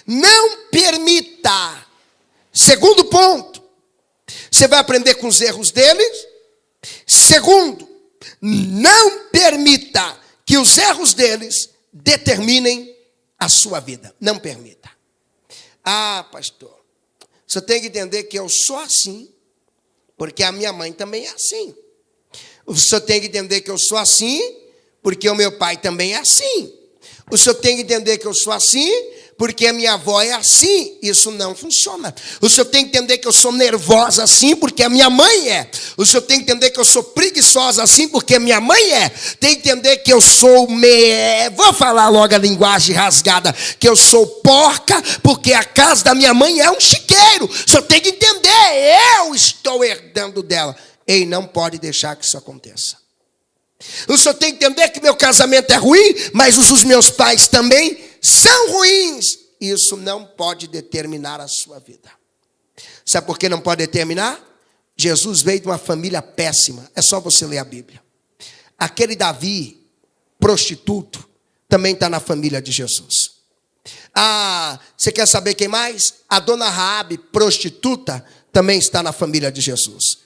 A: Não permita. Segundo ponto. Você vai aprender com os erros deles. Segundo, não permita que os erros deles determinem a sua vida. Não permita. Pastor, você tem que entender que eu sou assim, porque a minha mãe também é assim. Você tem que entender que eu sou assim, porque o meu pai também é assim. O senhor tem que entender que eu sou assim, porque a minha avó é assim. Isso não funciona. O senhor tem que entender que eu sou nervosa assim, porque a minha mãe é. O senhor tem que entender que eu sou preguiçosa assim, porque a minha mãe é. Tem que entender que eu sou vou falar logo a linguagem rasgada, que eu sou porca, porque a casa da minha mãe é um chiqueiro. O senhor tem que entender, eu estou herdando dela. Ei, não pode deixar que isso aconteça. O senhor tem que entender que meu casamento é ruim, mas os dos meus pais também são ruins. Isso não pode determinar a sua vida. Sabe por que não pode determinar? Jesus veio de uma família péssima. É só você ler a Bíblia. Aquele Davi, prostituto, também está na família de Jesus. Você quer saber quem mais? A dona Raabe, prostituta, também está na família de Jesus.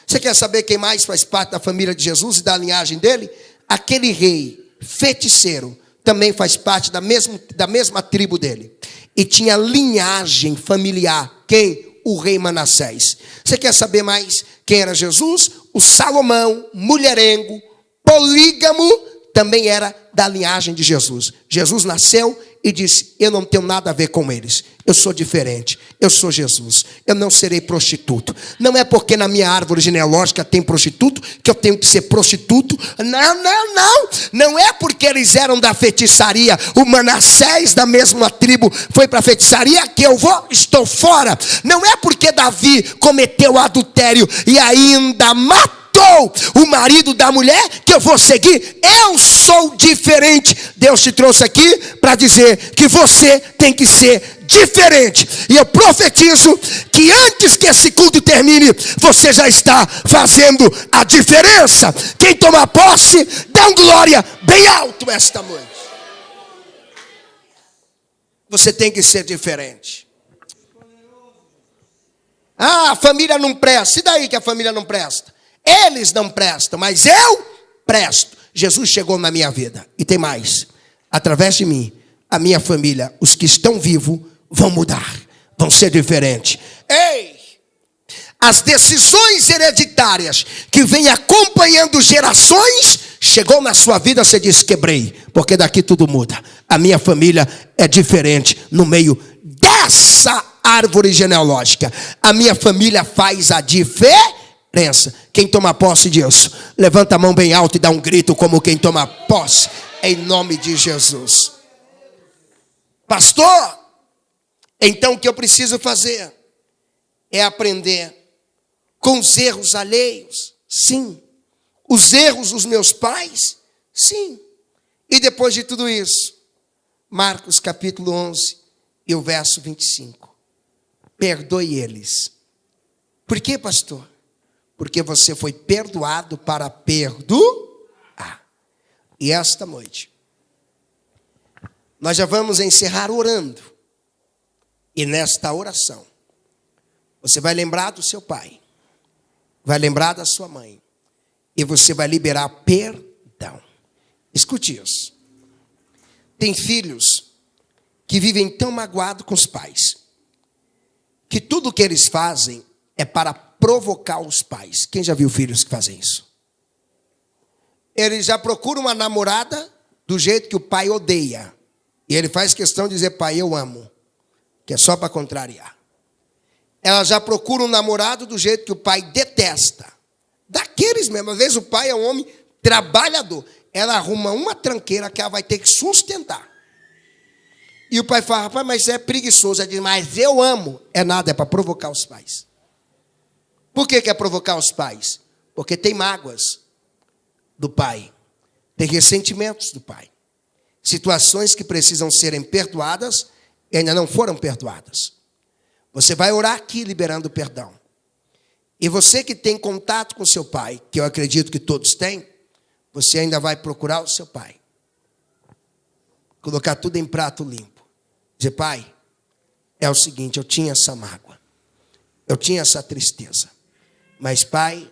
A: Você quer saber quem mais faz parte da família de Jesus e da linhagem dele? Aquele rei feiticeiro também faz parte da mesma tribo dele. E tinha linhagem familiar. Quem? O rei Manassés. Você quer saber mais quem era Jesus? O Salomão, mulherengo, polígamo, também era da linhagem de Jesus. Jesus nasceu e disse, eu não tenho nada a ver com eles. Eu sou diferente. Eu sou Jesus. Eu não serei prostituto. Não é porque na minha árvore genealógica tem prostituto que eu tenho que ser prostituto. Não. Não é porque eles eram da feitiçaria. O Manassés da mesma tribo foi para a feitiçaria que estou fora. Não é porque Davi cometeu adultério e ainda matou o marido da mulher que eu vou seguir. Eu sou diferente. Deus te trouxe aqui para dizer que você tem que ser diferente. E eu profetizo que antes que esse culto termine, você já está fazendo a diferença. Quem tomar posse, dá um glória bem alto esta noite. Você tem que ser diferente. A família não presta. E daí que a família não presta? Eles não prestam, mas eu presto. Jesus chegou na minha vida. E tem mais. Através de mim, a minha família, os que estão vivos, vão mudar. Vão ser diferentes. Ei! As decisões hereditárias que vêm acompanhando gerações, chegou na sua vida, você diz, quebrei. Porque daqui tudo muda. A minha família é diferente no meio dessa árvore genealógica. A minha família faz a diferença. Quem toma posse disso, levanta a mão bem alto e dá um grito como quem toma posse, em nome de Jesus. Pastor, então o que eu preciso fazer é aprender com os erros alheios? Sim. Os erros dos meus pais? Sim. E depois de tudo isso, Marcos capítulo 11, E o verso 25. Perdoe eles. Por quê, pastor? Porque você foi perdoado para perdoar. E esta noite, nós já vamos encerrar orando. E nesta oração, você vai lembrar do seu pai, vai lembrar da sua mãe, e você vai liberar perdão. Escute isso. Tem filhos que vivem tão magoados com os pais, que tudo que eles fazem é para provocar os pais. Quem já viu filhos que fazem isso? Eles já procuram uma namorada do jeito que o pai odeia. E ele faz questão de dizer, pai, eu amo. Que é só para contrariar. Ela já procura um namorado do jeito que o pai detesta. Daqueles mesmo. Às vezes o pai é um homem trabalhador. Ela arruma uma tranqueira que ela vai ter que sustentar. E o pai fala, rapaz, mas você é preguiçoso. Ela diz, mas eu amo. É nada, é para provocar os pais. Por que é provocar os pais? Porque tem mágoas do pai. Tem ressentimentos do pai. Situações que precisam serem perdoadas e ainda não foram perdoadas. Você vai orar aqui liberando perdão. E você que tem contato com seu pai, que eu acredito que todos têm, você ainda vai procurar o seu pai. Colocar tudo em prato limpo. Dizer, pai, é o seguinte, eu tinha essa mágoa. Eu tinha essa tristeza. Mas, pai,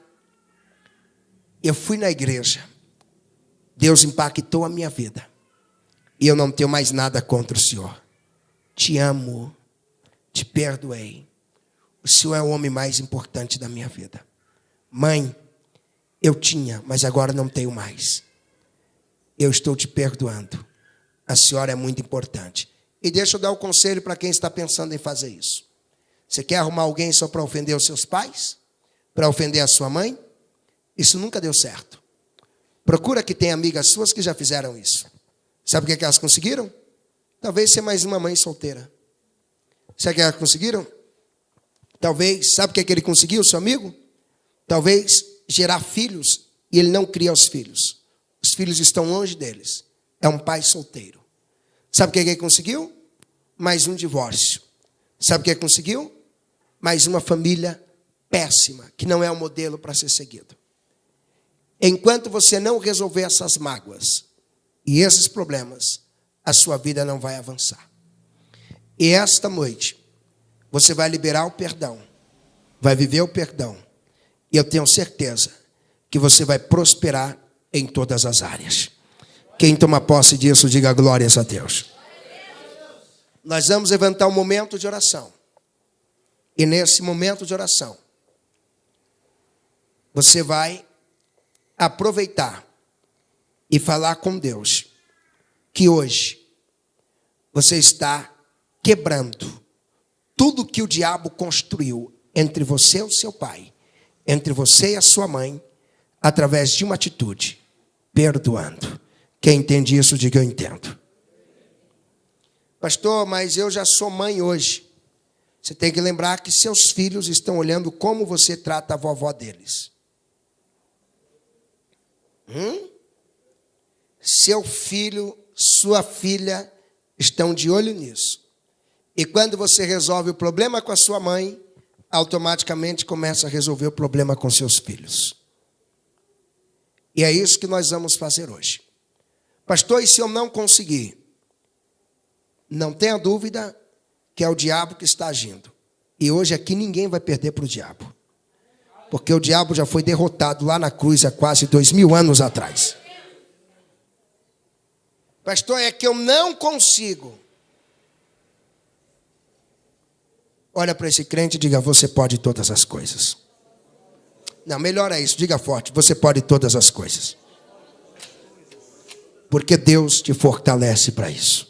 A: eu fui na igreja. Deus impactou a minha vida. E eu não tenho mais nada contra o Senhor. Te amo. Te perdoei. O Senhor é o homem mais importante da minha vida. Mãe, eu tinha, mas agora não tenho mais. Eu estou te perdoando. A senhora é muito importante. E deixa eu dar o conselho para quem está pensando em fazer isso. Você quer arrumar alguém só para ofender os seus pais? Para ofender a sua mãe? Isso nunca deu certo. Procura que tem amigas suas que já fizeram isso. Sabe o que elas conseguiram? Talvez ser mais uma mãe solteira. Sabe o que elas conseguiram? Talvez, sabe o que ele conseguiu, seu amigo? Talvez gerar filhos e ele não cria os filhos. Os filhos estão longe deles. É um pai solteiro. Sabe o que ele conseguiu? Mais um divórcio. Sabe o que ele conseguiu? Mais uma família péssima, que não é um modelo para ser seguido. Enquanto você não resolver essas mágoas e esses problemas, a sua vida não vai avançar. E esta noite, você vai liberar o perdão, vai viver o perdão, e eu tenho certeza que você vai prosperar em todas as áreas. Quem toma posse disso, diga glórias a Deus. Nós vamos levantar um momento de oração. E nesse momento de oração, você vai aproveitar e falar com Deus que hoje você está quebrando tudo que o diabo construiu entre você e o seu pai, entre você e a sua mãe, através de uma atitude, perdoando. Quem entende isso, diga eu entendo. Pastor, mas eu já sou mãe hoje. Você tem que lembrar que seus filhos estão olhando como você trata a vovó deles. Seu filho, sua filha estão de olho nisso. E quando você resolve o problema com a sua mãe, automaticamente começa a resolver o problema com seus filhos. E é isso que nós vamos fazer hoje. Pastor, e se eu não conseguir? Não tenha dúvida que é o diabo que está agindo. E hoje aqui ninguém vai perder para o diabo. Porque o diabo já foi derrotado lá na cruz há quase 2000 anos atrás. Pastor, é que eu não consigo. Olha para esse crente e diga, você pode todas as coisas. Não, melhor é isso, diga forte, você pode todas as coisas. Porque Deus te fortalece para isso.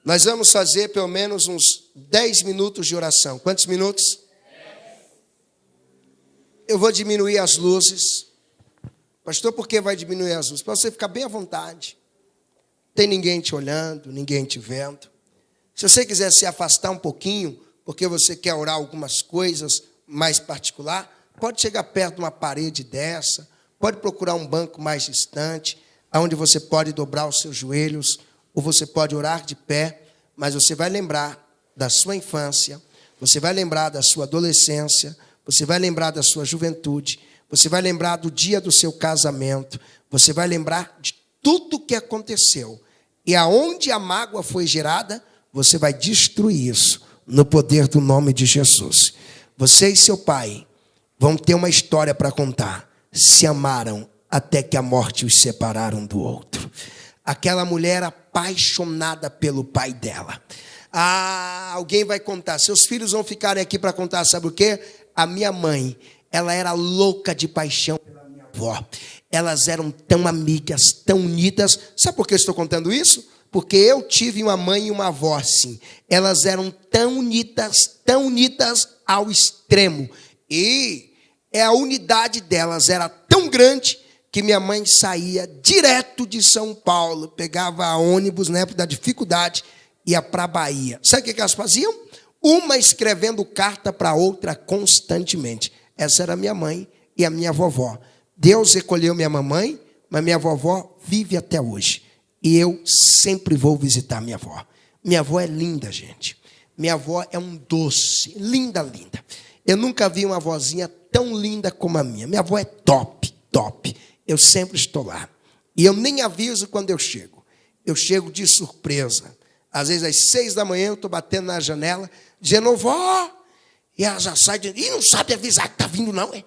A: Nós vamos fazer pelo menos uns 10 minutos de oração. Quantos minutos? 10. Eu vou diminuir as luzes. Pastor, por que vai diminuir as luzes? Para você ficar bem à vontade. Tem ninguém te olhando, ninguém te vendo. Se você quiser se afastar um pouquinho, porque você quer orar algumas coisas mais particular, pode chegar perto de uma parede dessa, pode procurar um banco mais distante. onde você pode dobrar os seus joelhos, ou você pode orar de pé, mas você vai lembrar da sua infância, você vai lembrar da sua adolescência, você vai lembrar da sua juventude, você vai lembrar do dia do seu casamento, você vai lembrar de tudo que aconteceu. E aonde a mágoa foi gerada, você vai destruir isso no poder do nome de Jesus. Você e seu pai vão ter uma história para contar. Se amaram até que a morte os separaram do outro. Aquela mulher apaixonada pelo pai dela. Alguém vai contar. Seus filhos vão ficarem aqui para contar, sabe o quê? A minha mãe, ela era louca de paixão pela minha avó. Elas eram tão amigas, tão unidas. Sabe por que eu estou contando isso? Porque eu tive uma mãe e uma avó assim. Elas eram tão unidas ao extremo. E a unidade delas era tão grande que minha mãe saía direto de São Paulo, pegava ônibus na época da dificuldade, ia para a Bahia. Sabe o que elas faziam? Uma escrevendo carta para a outra constantemente. Essa era a minha mãe e a minha vovó. Deus recolheu minha mamãe, mas minha vovó vive até hoje. E eu sempre vou visitar minha avó. Minha avó é linda, gente. Minha avó é um doce, linda, linda. Eu nunca vi uma vozinha tão linda como a minha. Minha avó é top, top. Eu sempre estou lá. E eu nem aviso quando eu chego. Eu chego de surpresa. Às vezes, às 6 da manhã, eu estou batendo na janela, dizendo, vó. E ela já sai dizendo, e não sabe avisar que está vindo, não, é?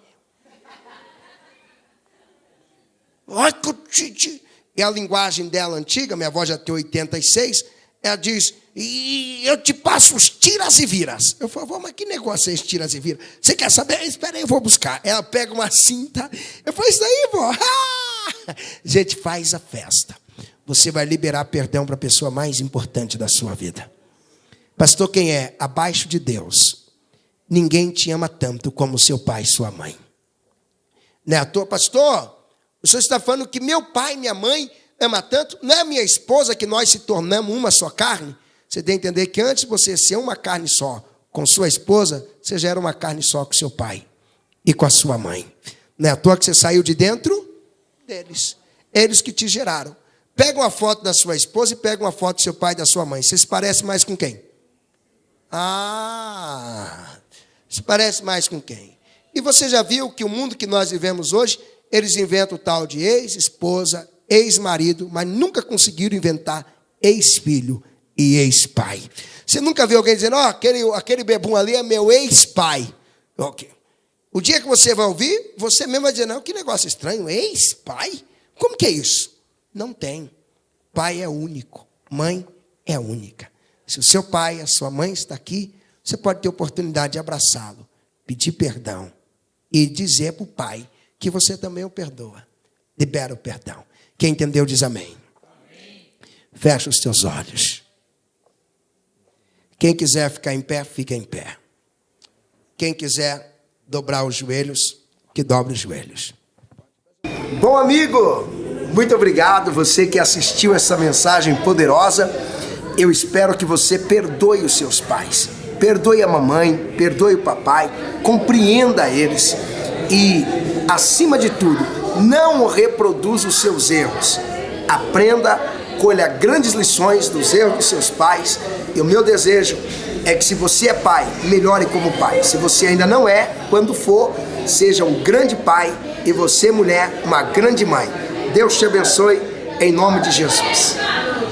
A: Olha que Titi. E a linguagem dela antiga, minha avó já tem 86, ela diz, e eu te passo os tiras e viras. Eu falo, vó, mas que negócio é esse tiras e viras? Você quer saber? Espera aí, eu vou buscar. Ela pega uma cinta, eu falo, isso daí, vó. Gente, faz a festa. Você vai liberar perdão para a pessoa mais importante da sua vida. Pastor, quem é? Abaixo de Deus, ninguém te ama tanto como seu pai e sua mãe. Não é à toa, pastor? O senhor está falando que meu pai e minha mãe ama tanto? Não é a minha esposa que nós se tornamos uma só carne? Você tem que entender que antes de você ser uma carne só com sua esposa, você já era uma carne só com seu pai e com a sua mãe. Não é à toa que você saiu de dentro deles. Eles que te geraram. Pega uma foto da sua esposa e pega uma foto do seu pai e da sua mãe. Você se parece mais com quem? Se parece mais com quem? E você já viu que o mundo que nós vivemos hoje, eles inventam o tal de ex-esposa, ex-marido, mas nunca conseguiram inventar ex-filho e ex-pai. Você nunca viu alguém dizendo, aquele bebum ali é meu ex-pai. Okay. O dia que você vai ouvir, você mesmo vai dizer, não, que negócio estranho, ex-pai? Como que é isso? Não tem. Pai é único, mãe é única. Se o seu pai, a sua mãe está aqui, você pode ter oportunidade de abraçá-lo, pedir perdão e dizer para o pai que você também o perdoa. Libera o perdão. Quem entendeu diz amém. Amém. Fecha os teus olhos. Quem quiser ficar em pé, fica em pé. Quem quiser dobrar os joelhos, que dobre os joelhos. Bom amigo, muito obrigado você que assistiu essa mensagem poderosa. Eu espero que você perdoe os seus pais. Perdoe a mamãe, perdoe o papai, compreenda eles e, acima de tudo, não reproduza os seus erros. Aprenda, colha grandes lições dos erros de seus pais. E o meu desejo é que, se você é pai, melhore como pai. Se você ainda não é, quando for, seja um grande pai e você, mulher, uma grande mãe. Deus te abençoe, em nome de Jesus.